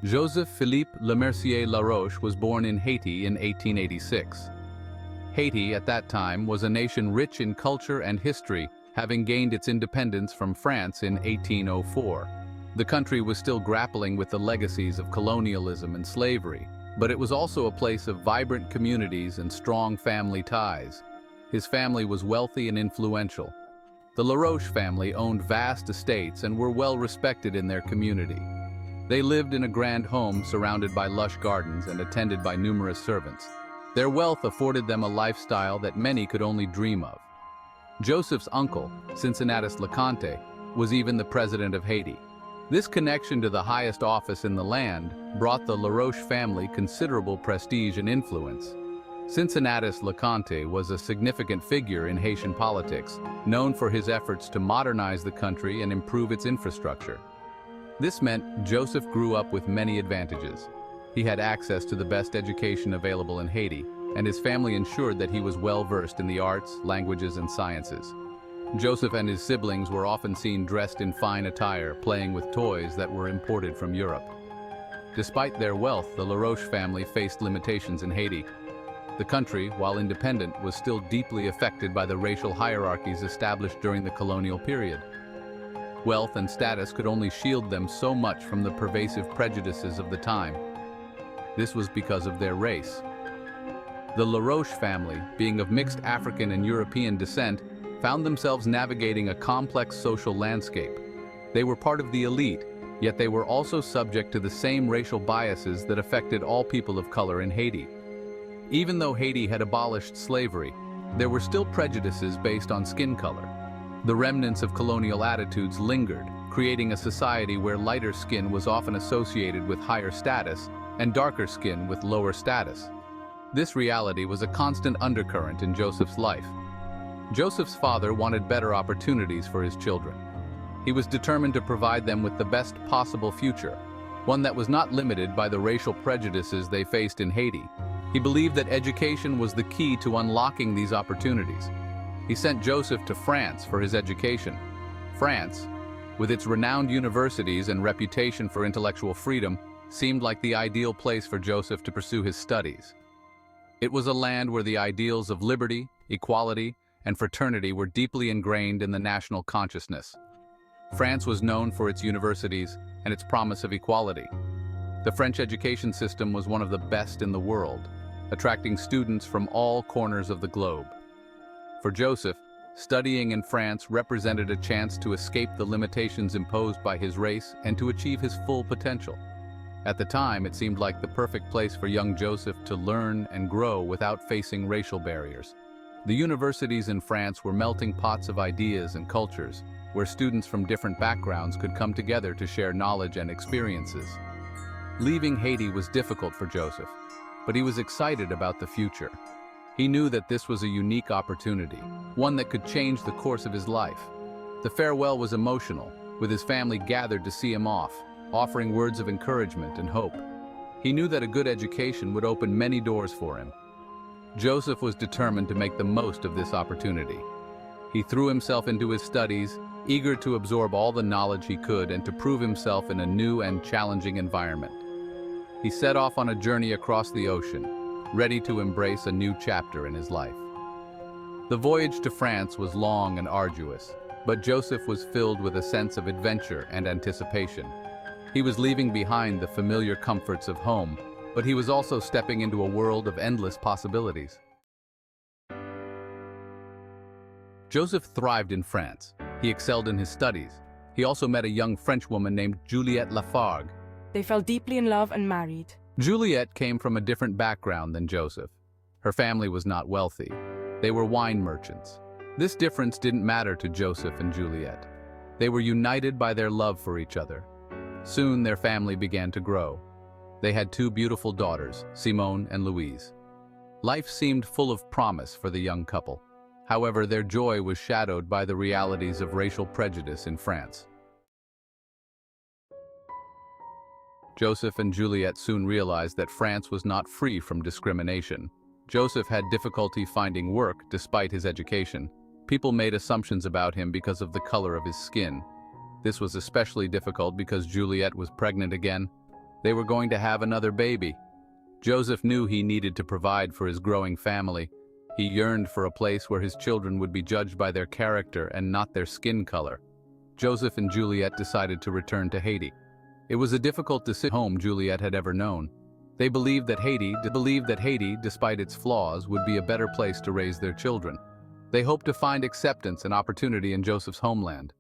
Joseph Philippe Lemercier Laroche was born in Haiti in 1886. Haiti, at that time, was a nation rich in culture and history, having gained its independence from France in 1804. The country was still grappling with the legacies of colonialism and slavery, but it was also a place of vibrant communities and strong family ties. His family was wealthy and influential. The Laroche family owned vast estates and were well respected in their community. They lived in a grand home surrounded by lush gardens and attended by numerous servants. Their wealth afforded them a lifestyle that many could only dream of. Joseph's uncle, Cincinnatus Leconte, was even the president of Haiti. This connection to the highest office in the land brought the Laroche family considerable prestige and influence. Cincinnatus Leconte was a significant figure in Haitian politics, known for his efforts to modernize the country and improve its infrastructure. This meant Joseph grew up with many advantages. He had access to the best education available in Haiti, and his family ensured that he was well versed in the arts, languages, and sciences. Joseph and his siblings were often seen dressed in fine attire, playing with toys that were imported from Europe. Despite their wealth, the Laroche family faced limitations in Haiti. The country, while independent, was still deeply affected by the racial hierarchies established during the colonial period. Wealth and status could only shield them so much from the pervasive prejudices of the time. This was because of their race. The Laroche family, being of mixed African and European descent, found themselves navigating a complex social landscape. They were part of the elite, yet they were also subject to the same racial biases that affected all people of color in Haiti. Even though Haiti had abolished slavery, there were still prejudices based on skin color. The remnants of colonial attitudes lingered, creating a society where lighter skin was often associated with higher status and darker skin with lower status. This reality was a constant undercurrent in Joseph's life. Joseph's father wanted better opportunities for his children. He was determined to provide them with the best possible future, one that was not limited by the racial prejudices they faced in Haiti. He believed that education was the key to unlocking these opportunities. He sent Joseph to France for his education. France, with its renowned universities and reputation for intellectual freedom, seemed like the ideal place for Joseph to pursue his studies. It was a land where the ideals of liberty, equality, and fraternity were deeply ingrained in the national consciousness. France was known for its universities and its promise of equality. The French education system was one of the best in the world, attracting students from all corners of the globe. For Joseph, studying in France represented a chance to escape the limitations imposed by his race and to achieve his full potential. At the time, it seemed like the perfect place for young Joseph to learn and grow without facing racial barriers. The universities in France were melting pots of ideas and cultures, where students from different backgrounds could come together to share knowledge and experiences. Leaving Haiti was difficult for Joseph, but he was excited about the future. He knew that this was a unique opportunity, one that could change the course of his life. The farewell was emotional, with his family gathered to see him off, offering words of encouragement and hope. He knew that a good education would open many doors for him. Joseph was determined to make the most of this opportunity. He threw himself into his studies, eager to absorb all the knowledge he could and to prove himself in a new and challenging environment. He set off on a journey across the ocean, ready to embrace a new chapter in his life. The voyage to France was long and arduous, but Joseph was filled with a sense of adventure and anticipation. He was leaving behind the familiar comforts of home, but he was also stepping into a world of endless possibilities. Joseph thrived in France. He excelled in his studies. He also met a young French woman named Juliette Lafargue. They fell deeply in love and married. Juliette came from a different background than Joseph. Her family was not wealthy. They were wine merchants. This difference didn't matter to Joseph and Juliette. They were united by their love for each other. Soon their family began to grow. They had two beautiful daughters, Simone and Louise. Life seemed full of promise for the young couple. However, their joy was shadowed by the realities of racial prejudice in France. Joseph and Juliette soon realized that France was not free from discrimination. Joseph had difficulty finding work despite his education. People made assumptions about him because of the color of his skin. This was especially difficult because Juliette was pregnant again. They were going to have another baby. Joseph knew he needed to provide for his growing family. He yearned for a place where his children would be judged by their character and not their skin color. Joseph and Juliet decided to return to Haiti. It was a difficult decision home Juliet had ever known. They believed that Haiti, despite its flaws, would be a better place to raise their children. They hoped to find acceptance and opportunity in Joseph's homeland.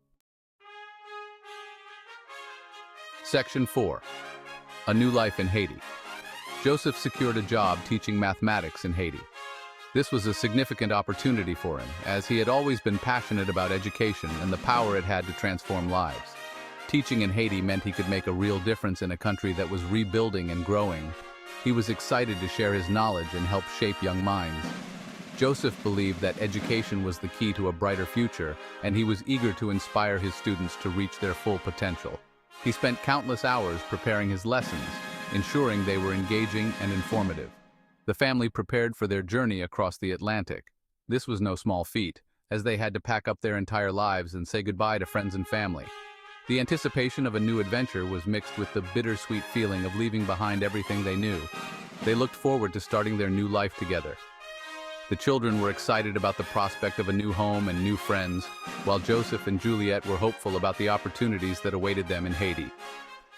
Section 4. A New Life in Haiti. Joseph secured a job teaching mathematics in Haiti. This was a significant opportunity for him, as he had always been passionate about education and the power it had to transform lives. Teaching in Haiti meant he could make a real difference in a country that was rebuilding and growing. He was excited to share his knowledge and help shape young minds. Joseph believed that education was the key to a brighter future, and he was eager to inspire his students to reach their full potential. He spent countless hours preparing his lessons, ensuring they were engaging and informative. The family prepared for their journey across the Atlantic. This was no small feat, as they had to pack up their entire lives and say goodbye to friends and family. The anticipation of a new adventure was mixed with the bittersweet feeling of leaving behind everything they knew. They looked forward to starting their new life together. The children were excited about the prospect of a new home and new friends, while Joseph and Juliet were hopeful about the opportunities that awaited them in Haiti.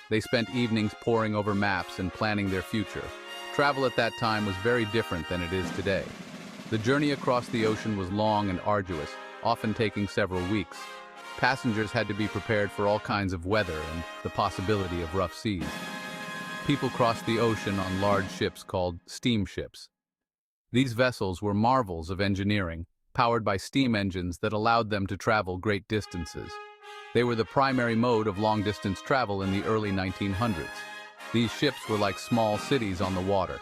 They spent evenings poring over maps and planning their future. Travel at that time was very different than it is today. The journey across the ocean was long and arduous, often taking several weeks. Passengers had to be prepared for all kinds of weather and the possibility of rough seas. People crossed the ocean on large ships called steamships. These vessels were marvels of engineering, powered by steam engines that allowed them to travel great distances. They were the primary mode of long-distance travel in the early 1900s. These ships were like small cities on the water.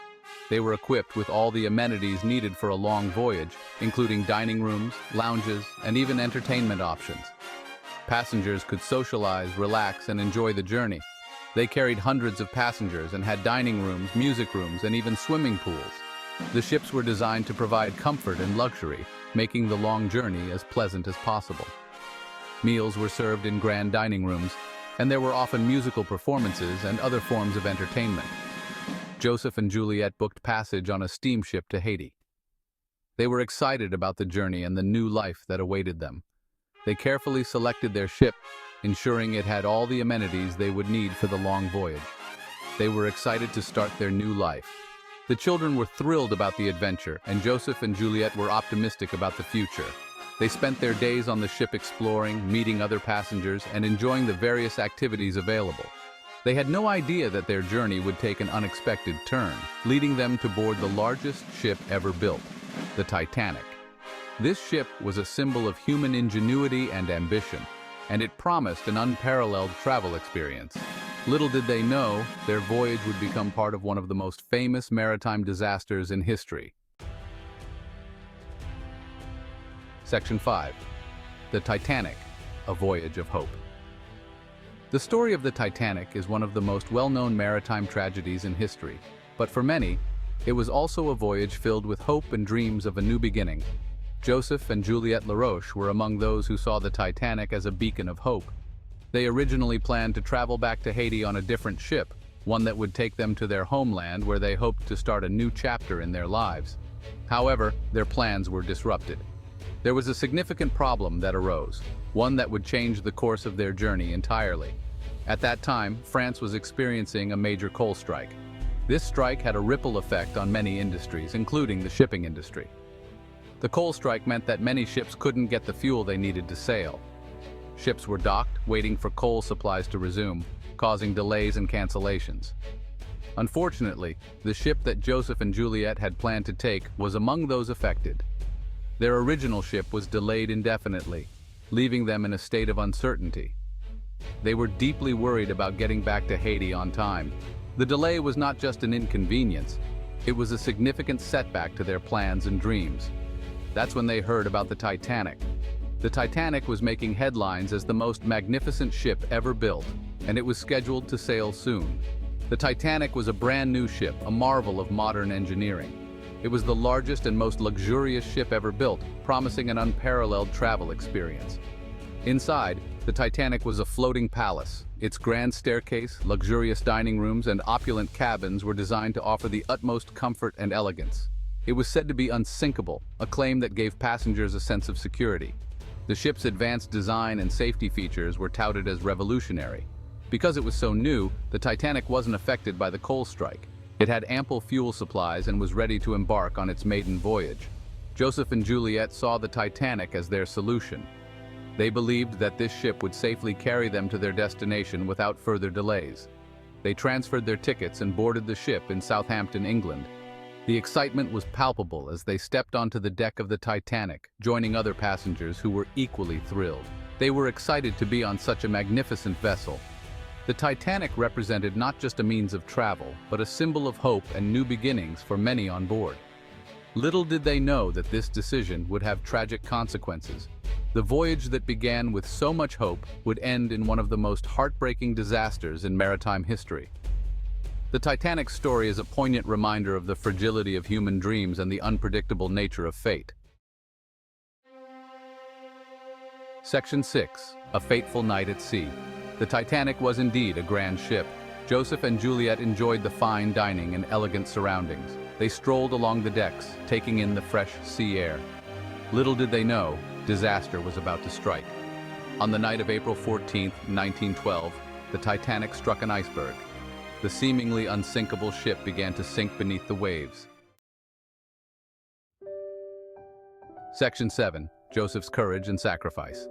They were equipped with all the amenities needed for a long voyage, including dining rooms, lounges, and even entertainment options. Passengers could socialize, relax, and enjoy the journey. They carried hundreds of passengers and had dining rooms, music rooms, and even swimming pools. The ships were designed to provide comfort and luxury, making the long journey as pleasant as possible. Meals were served in grand dining rooms, and there were often musical performances and other forms of entertainment. Joseph and Juliet booked passage on a steamship to Haiti. They were excited about the journey and the new life that awaited them. They carefully selected their ship, ensuring it had all the amenities they would need for the long voyage. They were excited to start their new life. The children were thrilled about the adventure, and Joseph and Juliet were optimistic about the future. They spent their days on the ship exploring, meeting other passengers, and enjoying the various activities available. They had no idea that their journey would take an unexpected turn, leading them to board the largest ship ever built, the Titanic. This ship was a symbol of human ingenuity and ambition, and it promised an unparalleled travel experience. Little did they know, their voyage would become part of one of the most famous maritime disasters in history. Section 5. The Titanic, a Voyage of Hope. The story of the Titanic is one of the most well-known maritime tragedies in history, but for many, it was also a voyage filled with hope and dreams of a new beginning. Joseph and Juliet Laroche were among those who saw the Titanic as a beacon of hope. They originally planned to travel back to Haiti on a different ship, one that would take them to their homeland where they hoped to start a new chapter in their lives. However, their plans were disrupted. There was a significant problem that arose, one that would change the course of their journey entirely. At that time, France was experiencing a major coal strike. This strike had a ripple effect on many industries, including the shipping industry. The coal strike meant that many ships couldn't get the fuel they needed to sail. Ships were docked, waiting for coal supplies to resume, causing delays and cancellations. Unfortunately, the ship that Joseph and Juliet had planned to take was among those affected. Their original ship was delayed indefinitely, leaving them in a state of uncertainty. They were deeply worried about getting back to Haiti on time. The delay was not just an inconvenience, it was a significant setback to their plans and dreams. That's when they heard about the Titanic. The Titanic was making headlines as the most magnificent ship ever built, and it was scheduled to sail soon. The Titanic was a brand new ship, a marvel of modern engineering. It was the largest and most luxurious ship ever built, promising an unparalleled travel experience. Inside, the Titanic was a floating palace, Its grand staircase, luxurious dining rooms, and opulent cabins were designed to offer the utmost comfort and elegance. It was said to be unsinkable, a claim that gave passengers a sense of security. The ship's advanced design and safety features were touted as revolutionary. Because it was so new, the Titanic wasn't affected by the coal strike. It had ample fuel supplies and was ready to embark on its maiden voyage. Joseph and Juliet saw the Titanic as their solution. They believed that this ship would safely carry them to their destination without further delays. They transferred their tickets and boarded the ship in Southampton, England. The excitement was palpable as they stepped onto the deck of the Titanic, joining other passengers who were equally thrilled. They were excited to be on such a magnificent vessel. The Titanic represented not just a means of travel, but a symbol of hope and new beginnings for many on board. Little did they know that this decision would have tragic consequences. The voyage that began with so much hope would end in one of the most heartbreaking disasters in maritime history. The Titanic's story is a poignant reminder of the fragility of human dreams and the unpredictable nature of fate. Section 6. A fateful night at sea. The Titanic was indeed a grand ship. Joseph and Juliet enjoyed the fine dining and elegant surroundings. They strolled along the decks, taking in the fresh sea air. Little did they know, disaster was about to strike. On the night of April 14, 1912, the Titanic struck an iceberg. The seemingly unsinkable ship began to sink beneath the waves. Section 7. Joseph's courage and sacrifice.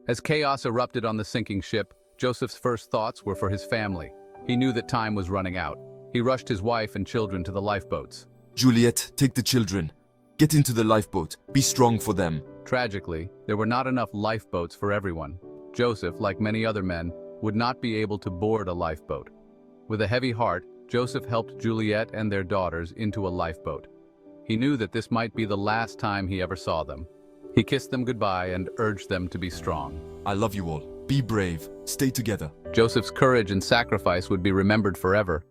As chaos erupted on the sinking ship, Joseph's first thoughts were for his family. He knew that time was running out. He rushed his wife and children to the lifeboats. Juliet, take the children. Get into the lifeboat. Be strong for them. Tragically, there were not enough lifeboats for everyone. Joseph, like many other men, would not be able to board a lifeboat. With a heavy heart, Joseph helped Juliet and their daughters into a lifeboat. He knew that this might be the last time he ever saw them. He kissed them goodbye and urged them to be strong. I love you all. Be brave. Stay together. Joseph's courage and sacrifice would be remembered forever.